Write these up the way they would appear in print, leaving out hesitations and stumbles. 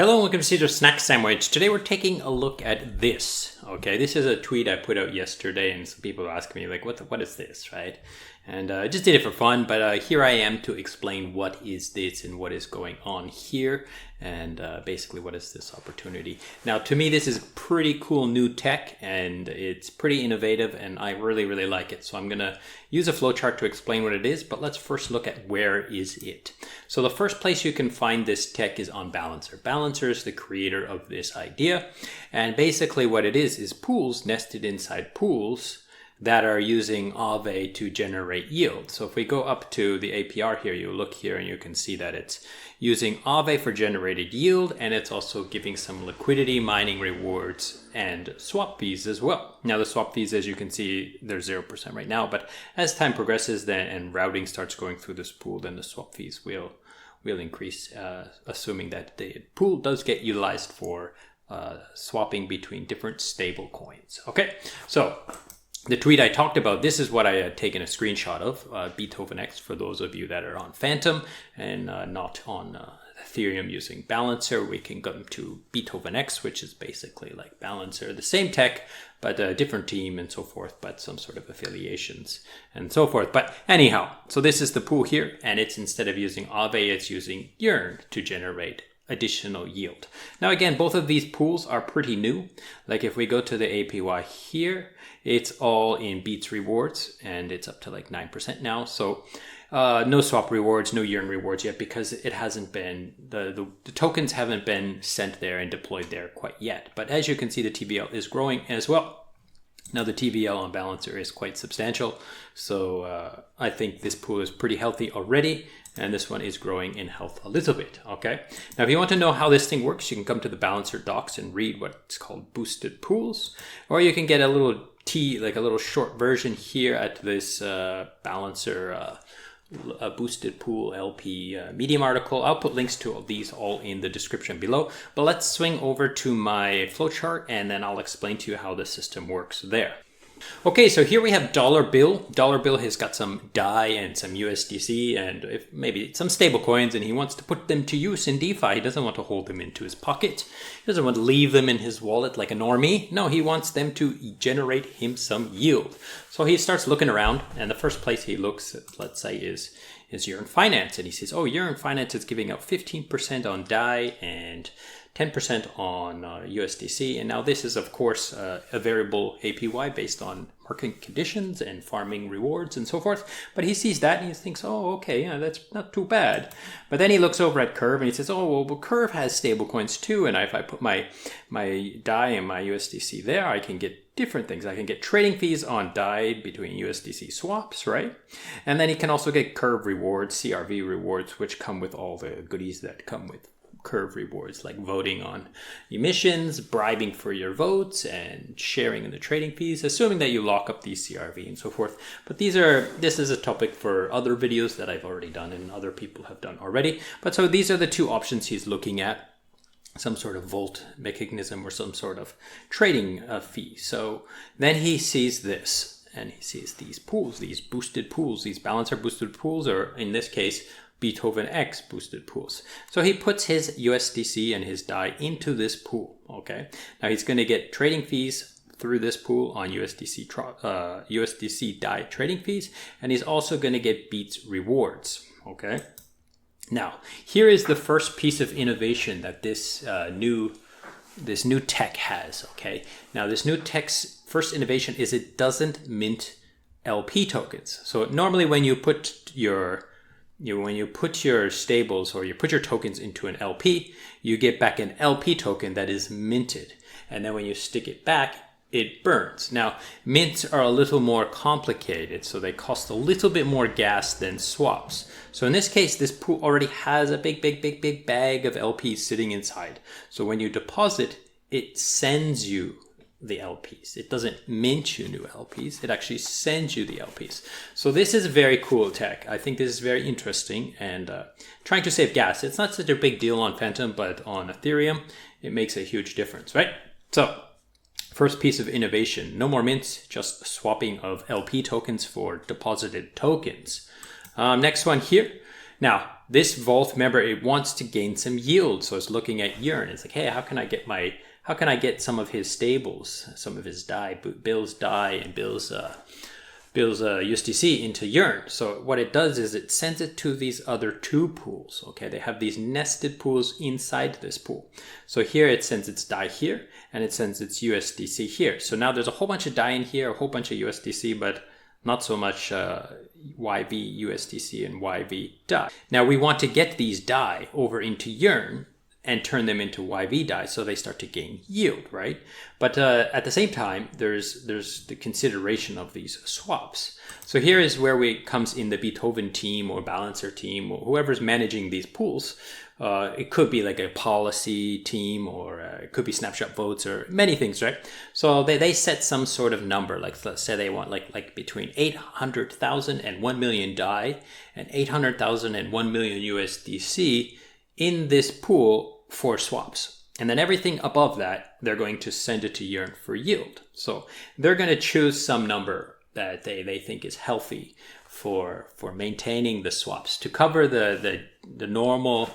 Hello and welcome to CEAZOR Snack Sandwich. Today we're taking a look at this. Okay, this is a tweet I put out yesterday and some people ask me like, what is this, right? And I just did it for fun, but here I am to explain what is this and what is going on here and basically what is this opportunity. Now to me this is pretty cool new tech and it's pretty innovative and I really like it. So I'm gonna use a flowchart to explain what it is, but let's first look at where is it. So the first place you can find this tech is on Balancer. Balancer is the creator of this idea and basically what it is pools nested inside pools that are using Aave to generate yield. So if we go up to the APR here, you look here and you can see that it's using Aave for generated yield and it's also giving some liquidity, mining rewards, and swap fees as well. Now the swap fees, as you can see, they're 0% right now, but as time progresses then and routing starts going through this pool, then the swap fees will increase, assuming that the pool does get utilized for swapping between different stable coins. Okay, so the tweet I talked about, this is what I had taken a screenshot of, Beethoven-X for those of you that are on Phantom and not on Ethereum using Balancer. We can go to Beethoven-X, which is basically like Balancer, the same tech, but a different team and so forth, but some sort of affiliations and so forth. But anyhow, so this is the pool here, and it's instead of using Aave, it's using Yearn to generate additional yield. Now again, both of these pools are pretty new. Like if we go to the APY here, it's all in Beats rewards and it's up to like 9% now. So no swap rewards, no Yearn rewards yet because it hasn't been, the tokens haven't been sent there and deployed there quite yet. But as you can see, the TVL is growing as well. Now the TVL on Balancer is quite substantial. So I think this pool is pretty healthy already. And this one is growing in health a little bit, okay? Now, if you want to know how this thing works, you can come to the Balancer docs and read what's called boosted pools, or you can get a little like a little short version here at this Balancer boosted pool LP Medium article. I'll put links to these all in the description below, but let's swing over to my flowchart and then I'll explain to you how the system works there. Okay, so here we have Dollar Bill. Dollar Bill has got some DAI and some USDC and maybe some stable coins, and he wants to put them to use in DeFi. He doesn't want to hold them into his pocket. He doesn't want to leave them in his wallet like a normie. No, he wants them to generate him some yield. So he starts looking around, and the first place he looks at, let's say, is Yearn Finance. And he says, oh, Yearn Finance is giving out 15% on DAI and 10% on USDC. And now this is, of course, a variable APY based on market conditions and farming rewards and so forth. But he sees that and he thinks, oh, okay, yeah, that's not too bad. But then he looks over at Curve and he says, oh, well, Curve has stable coins too. And if I put my DAI and my USDC there, I can get different things. I can get trading fees on DAI between USDC swaps, right? And then he can also get Curve rewards, CRV rewards, which come with all the goodies that come with Curve rewards, like voting on emissions, bribing for your votes, and sharing in the trading fees, assuming that you lock up these CRV and so forth. But this is a topic for other videos that I've already done and other people have done already. But so these are the two options he's looking at. Some sort of vault mechanism or some sort of trading fee. So then he sees this and he sees these pools, these boosted pools, these Balancer boosted pools, or in this case, Beethoven-X boosted pools. So he puts his USDC and his DAI into this pool, okay? Now he's going to get trading fees through this pool on USDC DAI trading fees, and he's also going to get Beats rewards, okay? Now, here is the first piece of innovation that this new tech has, okay? Now this new tech's first innovation is it doesn't mint LP tokens. So normally when you put your stables or you put your tokens into an LP, you get back an LP token that is minted. And then when you stick it back, it burns. Now, mints are a little more complicated, so they cost a little bit more gas than swaps. So in this case, this pool already has a big bag of LPs sitting inside. So when you deposit, it sends you the LPs. It doesn't mint you new LPs. It actually sends you the LPs. So this is very cool tech. I think this is very interesting and trying to save gas. It's not such a big deal on Phantom, but on Ethereum, it makes a huge difference, right? So first piece of innovation, no more mints, just swapping of LP tokens for deposited tokens. Next one here Now, this vault, remember, it wants to gain some yield. So it's looking at Yearn. It's like, hey, how can I get some of his stables, some of his DAI, Bill's DAI and Bill's USDC into Yearn? So what it does is it sends it to these other two pools. Okay, they have these nested pools inside this pool. So here it sends its DAI here, and it sends its USDC here. So now there's a whole bunch of DAI in here, a whole bunch of USDC, but not so much YV USDC and YV DAI. Now we want to get these DAI over into Yearn and turn them into YV DAI so they start to gain yield, right? But at the same time, there's the consideration of these swaps. So here is where it comes in the Beethoven team or Balancer team or whoever's managing these pools. It could be like a policy team, or it could be snapshot votes, or many things, right? So they set some sort of number, like let's say they want like between 800,000 and 1 million DAI and 800,000 and 1 million USDC in this pool for swaps. And then everything above that, they're going to send it to Yearn for yield. So they're going to choose some number that they think is healthy for maintaining the swaps to cover the normal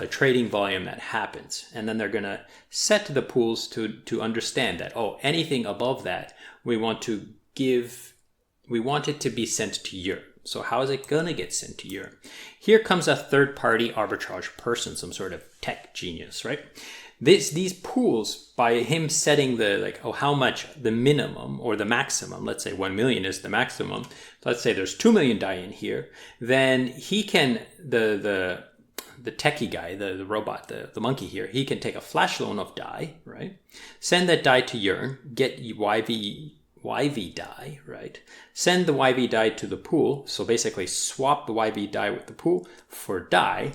trading volume that happens. And then they're going to set the pools to understand that, oh, anything above that, we want it to be sent to Yearn. So how is it going to get sent to Yearn? Here comes a third-party arbitrage person, some sort of tech genius, right? These pools, by him setting how much the minimum or the maximum, let's say 1 million is the maximum. Let's say there's 2 million DAI in here. Then he can, the techie guy, the robot, the monkey here, he can take a flash loan of DAI, right? Send that DAI to Yearn, get YV DAI, right? Send the YV DAI to the pool. So basically swap the YV DAI with the pool for DAI,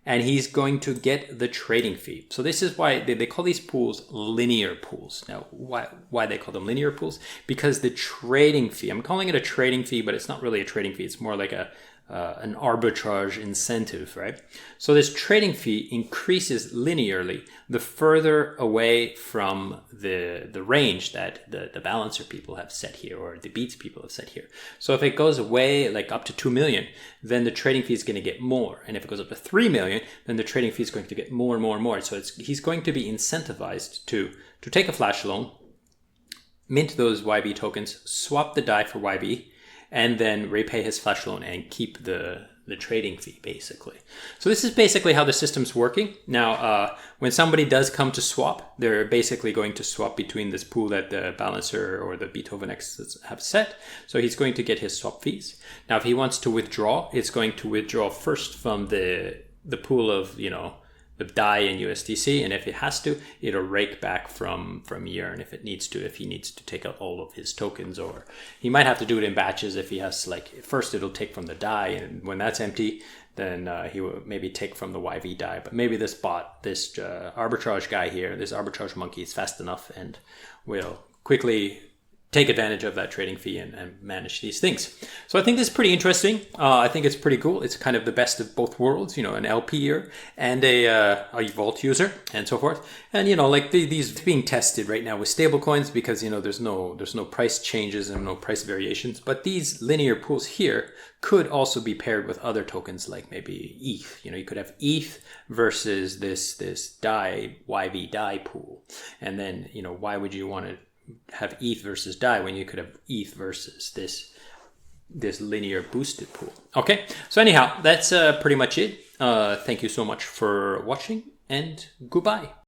and he's going to get the trading fee. So this is why they call these pools linear pools. Now, why they call them linear pools? Because the trading fee, I'm calling it a trading fee, but it's not really a trading fee. It's more like an arbitrage incentive, right? So this trading fee increases linearly the further away from the range that the balancer people have set here, or the beats people have set here. So if it goes away like up to 2 million, then the trading fee is going to get more. And if it goes up to 3 million, then the trading fee is going to get more and more and more. So he's going to be incentivized to take a flash loan, mint those YV tokens, swap the DAI for YV, and then repay his flash loan and keep the trading fee, basically. So this is basically how the system's working. Now, when somebody does come to swap, they're basically going to swap between this pool that the balancer or the Beethoven-X have set. So he's going to get his swap fees. Now, if he wants to withdraw, it's going to withdraw first from the pool of, the DAI and USDC, and if it has to, it'll rake back from Yearn if he needs to take out all of his tokens, or he might have to do it in batches if he has, first it'll take from the DAI, and when that's empty, then he will maybe take from the YV DAI. But maybe this arbitrage guy here, this arbitrage monkey, is fast enough and will quickly take advantage of that trading fee and manage these things. So I think this is pretty interesting. I think it's pretty cool. It's kind of the best of both worlds, an LPer and a vault user and so forth. And, these being tested right now with stablecoins because, there's no price changes and no price variations. But these linear pools here could also be paired with other tokens like maybe ETH. You could have ETH versus this DAI, YV DAI pool. And then, why would you want to have ETH versus DAI when you could have ETH versus this linear boosted pool? Okay, so anyhow, that's pretty much it. Thank you so much for watching, and goodbye.